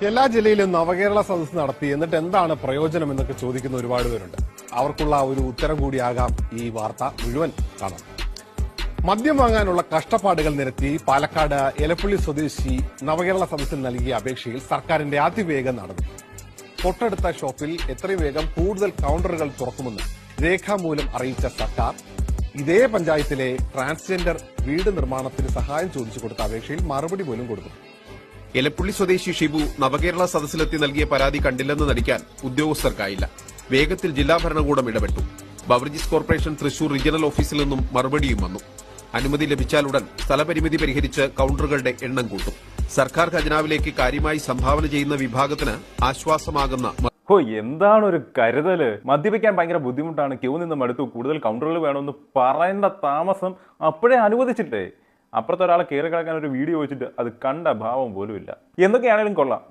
എല്ലാ ജില്ലയിലും നവകേരള സദസ്സ് നടത്തി എന്നിട്ട് എന്താണ് പ്രയോജനം എന്നൊക്കെ ചോദിക്കുന്ന ഒരുപാട് പേരുണ്ട്. അവർക്കുള്ള ഒരു ഉത്തരം കൂടിയാകാം ഈ വാർത്ത മുഴുവൻ കാണാം. മദ്യം വാങ്ങാനുള്ള കഷ്ടപ്പാടുകൾ നിരത്തി പാലക്കാട് എലപ്പുള്ളി സ്വദേശി നവകേരള സദസ്സിൽ നൽകിയ അപേക്ഷയിൽ സർക്കാരിന്റെ അതിവേഗം നടന്നു. തൊട്ടടുത്ത ഷോപ്പിൽ എത്രയും വേഗം കൂടുതൽ കൌണ്ടറുകൾ തുറക്കുമെന്ന് രേഖാമൂലം അറിയിച്ച സർക്കാർ ഇതേ പഞ്ചായത്തിലെ ട്രാൻസ്ജെൻഡർ വീട് നിർമ്മാണത്തിന് സഹായം ചോദിച്ചു കൊടുത്ത അപേക്ഷയിൽ മറുപടി പോലും കൊടുത്തു. എലപ്പുള്ളി സ്വദേശി ഷിബു നവകേരള സദസ്സിലെത്തി നൽകിയ പരാതി കണ്ടില്ലെന്ന് നടിക്കാൻ ഉദ്യോഗസ്ഥർക്കായില്ല. വേഗത്തിൽ ജില്ലാ ഭരണകൂടം ഇടപെട്ടു. ബവറേജസ് കോർപ്പറേഷൻ തൃശൂർ റീജിയണൽ ഓഫീസിൽ നിന്നും മറുപടിയും വന്നു. അനുമതി ലഭിച്ചാലുടൻ സ്ഥലപരിമിതി പരിഹരിച്ച് കൌണ്ടറുകളുടെ എണ്ണം കൂട്ടും. സർക്കാർ ഖജനാവിലേക്ക് കാര്യമായി സംഭാവന ചെയ്യുന്ന വിഭാഗത്തിന് ആശ്വാസമാകുന്ന എന്താണ് ഒരു കരുതല്. മദ്യപിക്കാൻ ഭയങ്കര ബുദ്ധിമുട്ടാണ്, ക്യൂ നിന്ന് മടുത്തു, കൂടുതൽ കൗണ്ടറുകൾ വേണമെന്ന് പറയേണ്ട താമസം അപ്പോഴേ അനുവദിച്ചിട്ടേ. അപ്പുറത്തെ ഒരാളെ കയറി കിടക്കാൻ ഒരു വീഡിയോ വെച്ചിട്ട് അത് കണ്ട ഭാവം പോലും ഇല്ല. എന്തൊക്കെയാണെങ്കിലും കൊള്ളാം.